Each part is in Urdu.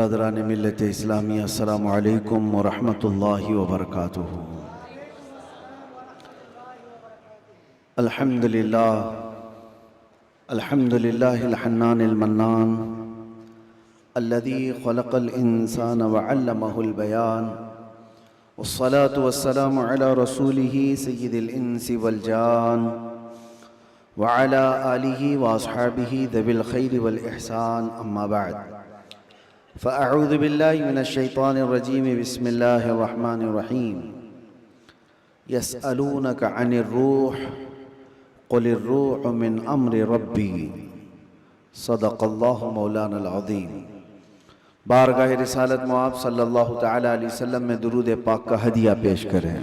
برادران ملت اسلامی، السلام علیکم ورحمۃ اللہ وبرکاتہ۔ الحمدللہ الحنان المنان الذي خلق الانسان وعلمه البيان، والصلاة والسلام على رسوله سید الانس والجان وعلى آلہ واصحابہ ذوی الخیر والاحسان، اما بعد فاعوذ باللہ من الشیطان الرجیم، بسم اللہ الرحمن الرحیم۔ یسألونک عن الروح قل الروح من امر ربی، صدق اللہ مولانا العظیم۔ بارگاہ رسالت مآب صلی اللہ تعالی علیہ وسلم میں درود پاک کا ہدیہ پیش کریں۔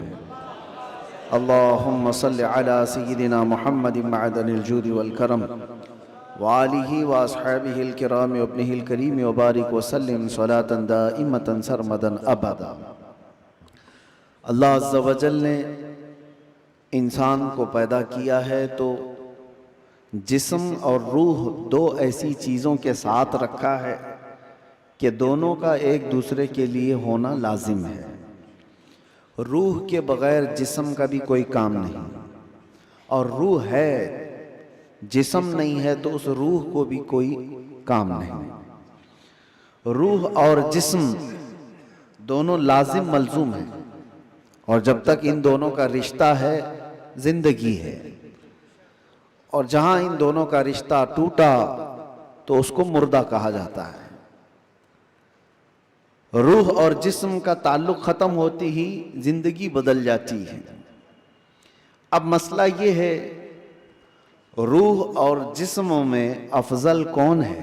اللہم صلی علی سیدنا محمد معدن الجود والکرم وآلہ واصحابہ الکرام وابنہ الکریم وبارک وسلم صلاة دائمة سرمدا ابدا۔ اللہ عز و جل نے انسان کو پیدا کیا ہے تو جسم اور روح دو ایسی چیزوں کے ساتھ رکھا ہے کہ دونوں کا ایک دوسرے کے لیے ہونا لازم ہے۔ روح کے بغیر جسم کا بھی کوئی کام نہیں، اور روح ہے، جسم نہیں ہے تو اس روح کو بھی کوئی کام نہیں۔ روح اور جسم دونوں لازم ملزوم ہیں، اور جب تک ان دونوں کا رشتہ ہے زندگی ہے، اور جہاں ان دونوں کا رشتہ ٹوٹا تو اس کو مردہ کہا جاتا ہے۔ روح اور جسم کا تعلق ختم ہوتی ہی زندگی بدل جاتی ہے۔ اب مسئلہ یہ ہے، روح اور جسموں میں افضل کون ہے،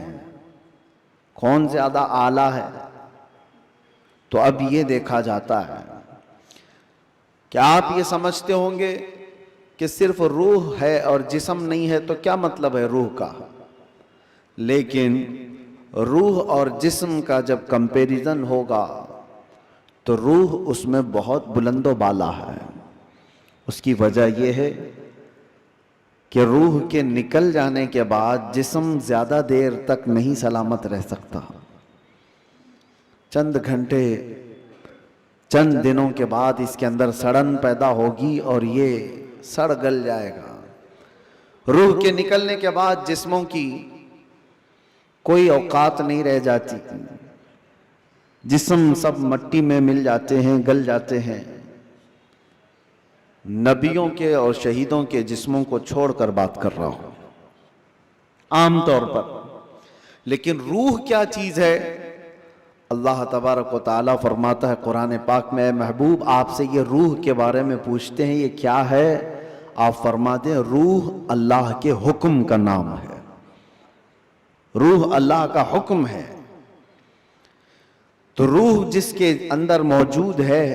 کون زیادہ اعلیٰ ہے؟ تو اب یہ دیکھا جاتا ہے کہ آپ یہ سمجھتے ہوں گے کہ صرف روح ہے اور جسم نہیں ہے، تو کیا مطلب ہے روح کا؟ لیکن روح اور جسم کا جب کمپیریزن ہوگا تو روح اس میں بہت بلند و بالا ہے۔ اس کی وجہ یہ ہے کہ روح کے نکل جانے کے بعد جسم زیادہ دیر تک نہیں سلامت رہ سکتا۔ چند گھنٹے، چند دنوں کے بعد اس کے اندر سڑن پیدا ہوگی اور یہ سڑ گل جائے گا۔ روح کے نکلنے کے بعد جسموں کی کوئی اوقات نہیں رہ جاتی، جسم سب مٹی میں مل جاتے ہیں، گل جاتے ہیں۔ نبیوں کے اور شہیدوں کے جسموں کو چھوڑ کر بات کر رہا ہوں عام طور پر۔ لیکن روح کیا چیز ہے؟ اللہ تبارک و تعالیٰ فرماتا ہے قرآن پاک میں، اے محبوب آپ سے یہ روح کے بارے میں پوچھتے ہیں یہ کیا ہے؟ آپ فرما دیں روح اللہ کے حکم کا نام ہے۔ روح اللہ کا حکم ہے۔ تو روح جس کے اندر موجود ہے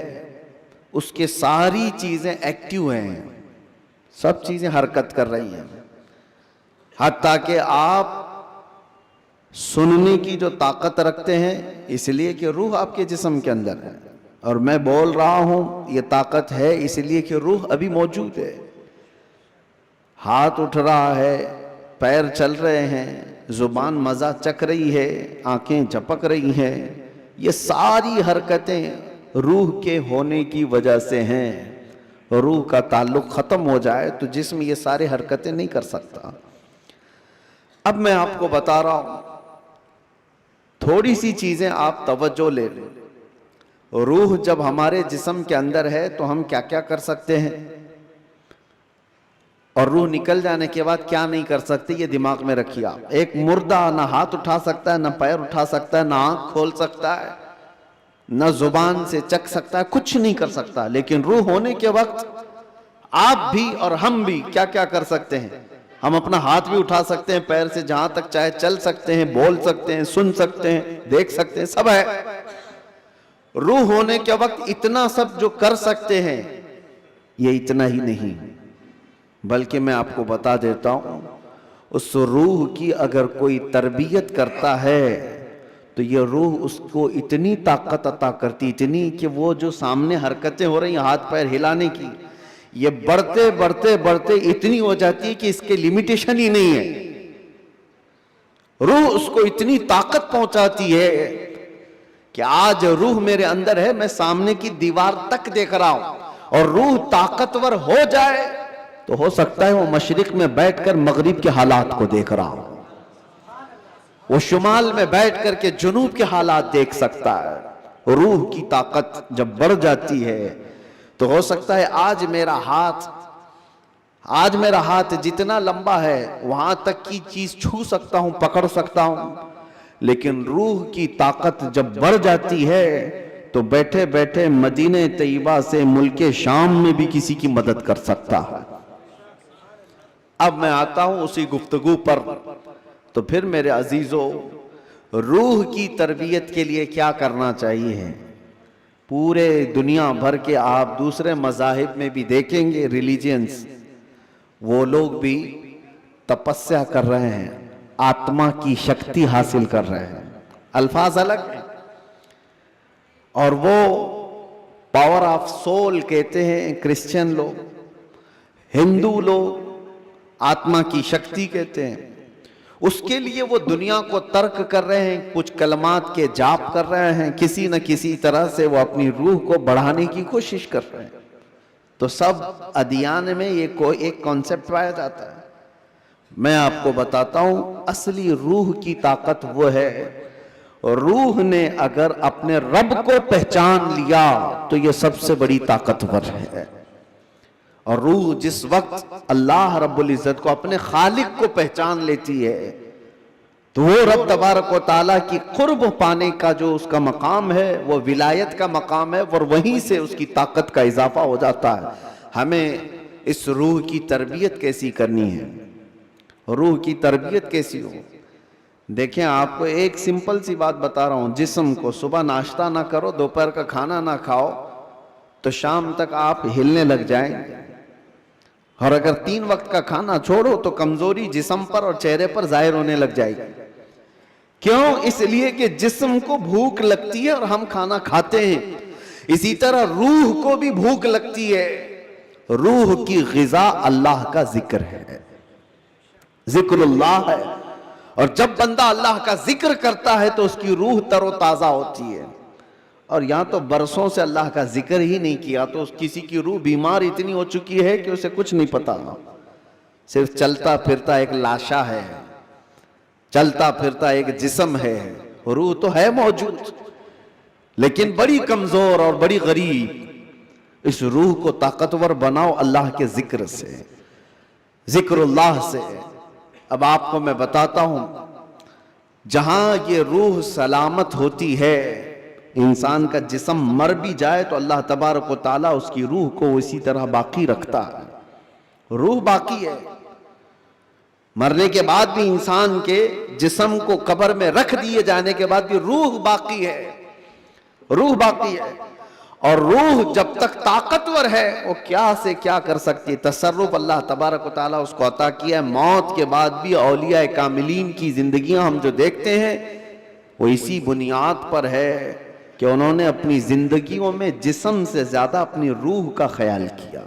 اس کے ساری چیزیں ایکٹیو ہیں، سب چیزیں حرکت کر رہی ہیں، حتیٰ کہ آپ سننے کی جو طاقت رکھتے ہیں اس لیے کہ روح آپ کے جسم کے اندر ہے، اور میں بول رہا ہوں یہ طاقت ہے اس لیے کہ روح ابھی موجود ہے۔ ہاتھ اٹھ رہا ہے، پیر چل رہے ہیں، زبان مزہ چکھ رہی ہے، آنکھیں جھپک رہی ہیں، یہ ساری حرکتیں روح کے ہونے کی وجہ سے ہیں۔ روح کا تعلق ختم ہو جائے تو جسم یہ سارے حرکتیں نہیں کر سکتا۔ اب میں آپ کو بتا رہا ہوں، تھوڑی سی چیزیں آپ توجہ لے لیں۔ روح جب ہمارے جسم کے اندر ہے تو ہم کیا کیا کر سکتے ہیں، اور روح نکل جانے کے بعد کیا نہیں کر سکتے، یہ دماغ میں رکھیے آپ۔ ایک مردہ نہ ہاتھ اٹھا سکتا ہے، نہ پیر اٹھا سکتا ہے، نہ آنکھ کھول سکتا ہے، نہ زبان سے چکھ سکتا ہے، کچھ نہیں کر سکتا۔ لیکن روح ہونے کے وقت آپ بھی اور ہم بھی کیا کیا کر سکتے ہیں؟ ہم اپنا ہاتھ بھی اٹھا سکتے ہیں، پیر سے جہاں تک چاہے چل سکتے ہیں، بول سکتے ہیں، سن سکتے ہیں، دیکھ سکتے ہیں، سب ہے۔ روح ہونے کے وقت اتنا سب جو کر سکتے ہیں یہ اتنا ہی نہیں، بلکہ میں آپ کو بتا دیتا ہوں، اس روح کی اگر کوئی تربیت کرتا ہے تو یہ روح اس کو اتنی طاقت عطا کرتی، اتنی کہ وہ جو سامنے حرکتیں ہو رہی ہیں ہاتھ پیر ہلانے کی، یہ بڑھتے بڑھتے بڑھتے اتنی ہو جاتی ہے کہ اس کے لیمیٹیشن ہی نہیں ہے۔ روح اس کو اتنی طاقت پہنچاتی ہے کہ آج روح میرے اندر ہے، میں سامنے کی دیوار تک دیکھ رہا ہوں، اور روح طاقتور ہو جائے تو ہو سکتا ہے وہ مشرق میں بیٹھ کر مغرب کے حالات کو دیکھ رہا ہوں، وہ شمال میں بیٹھ کر کے جنوب کے حالات دیکھ سکتا ہے۔ روح کی طاقت جب بڑھ جاتی ہے تو ہو سکتا ہے آج میرا ہاتھ جتنا لمبا ہے وہاں تک کی چیز چھو سکتا ہوں، پکڑ سکتا ہوں، لیکن روح کی طاقت جب بڑھ جاتی ہے تو بیٹھے بیٹھے مدینہ طیبہ سے ملک شام میں بھی کسی کی مدد کر سکتا ہے۔ اب میں آتا ہوں اسی گفتگو پر، تو پھر میرے عزیزو، روح کی تربیت کے لیے کیا کرنا چاہیے؟ پورے دنیا بھر کے آپ دوسرے مذاہب میں بھی دیکھیں گے، ریلیجنز، وہ لوگ بھی تپسیا کر رہے ہیں، آتما کی شکتی حاصل کر رہے ہیں، الفاظ الگ ہیں، اور وہ پاور آف سول کہتے ہیں کرسچن لوگ، ہندو لوگ آتما کی شکتی کہتے ہیں۔ اس کے لیے وہ دنیا کو ترک کر رہے ہیں، کچھ کلمات کے جاپ کر رہے ہیں، کسی نہ کسی طرح سے وہ اپنی روح کو بڑھانے کی کوشش کر رہے ہیں۔ تو سب ادیان میں یہ ایک کانسیپٹ پایا جاتا ہے۔ میں آپ کو بتاتا ہوں اصلی روح کی طاقت وہ ہے، روح نے اگر اپنے رب کو پہچان لیا تو یہ سب سے بڑی طاقتور ہے۔ اور روح جس وقت اللہ رب العزت کو، اپنے خالق کو پہچان لیتی ہے تو وہ رب تبارک و تعالیٰ کی قرب پانے کا جو اس کا مقام ہے وہ ولایت کا مقام ہے، اور وہیں سے اس کی طاقت کا اضافہ ہو جاتا ہے۔ ہمیں اس روح کی تربیت کیسی کرنی ہے؟ روح کی تربیت کیسی ہو؟ دیکھیں، آپ کو ایک سمپل سی بات بتا رہا ہوں، جسم کو صبح ناشتہ نہ کرو، دوپہر کا کھانا نہ کھاؤ تو شام تک آپ ہلنے لگ جائیں گے، اور اگر 3 وقت کا کھانا چھوڑو تو کمزوری جسم پر اور چہرے پر ظاہر ہونے لگ جائے گی۔ کیوں؟ اس لیے کہ جسم کو بھوک لگتی ہے اور ہم کھانا کھاتے ہیں، اسی طرح روح کو بھی بھوک لگتی ہے۔ روح کی غذا اللہ کا ذکر ہے، ذکر اللہ ہے، اور جب بندہ اللہ کا ذکر کرتا ہے تو اس کی روح تر و تازہ ہوتی ہے۔ اور یہاں تو برسوں سے اللہ کا ذکر ہی نہیں کیا تو کسی کی روح بیمار اتنی ہو چکی ہے کہ اسے کچھ نہیں پتا، صرف چلتا پھرتا ایک لاشا ہے، چلتا پھرتا ایک جسم ہے، روح تو ہے موجود لیکن بڑی کمزور اور بڑی غریب۔ اس روح کو طاقتور بناؤ اللہ کے ذکر سے، ذکر اللہ سے۔ اب آپ کو میں بتاتا ہوں، جہاں یہ روح سلامت ہوتی ہے، انسان کا جسم مر بھی جائے تو اللہ تبارک و تعالیٰ اس کی روح کو اسی طرح باقی رکھتا ہے۔ روح باقی ہے، مرنے کے بعد بھی انسان کے جسم کو قبر میں رکھ دیے جانے کے بعد بھی روح باقی ہے، روح باقی ہے۔ اور روح جب تک طاقتور ہے وہ کیا سے کیا کر سکتی ہے، تصرف اللہ تبارک و تعالیٰ اس کو عطا کیا ہے۔ موت کے بعد بھی اولیاء کاملین کی زندگیاں ہم جو دیکھتے ہیں وہ اسی بنیاد پر ہے کہ انہوں نے اپنی زندگیوں میں جسم سے زیادہ اپنی روح کا خیال کیا۔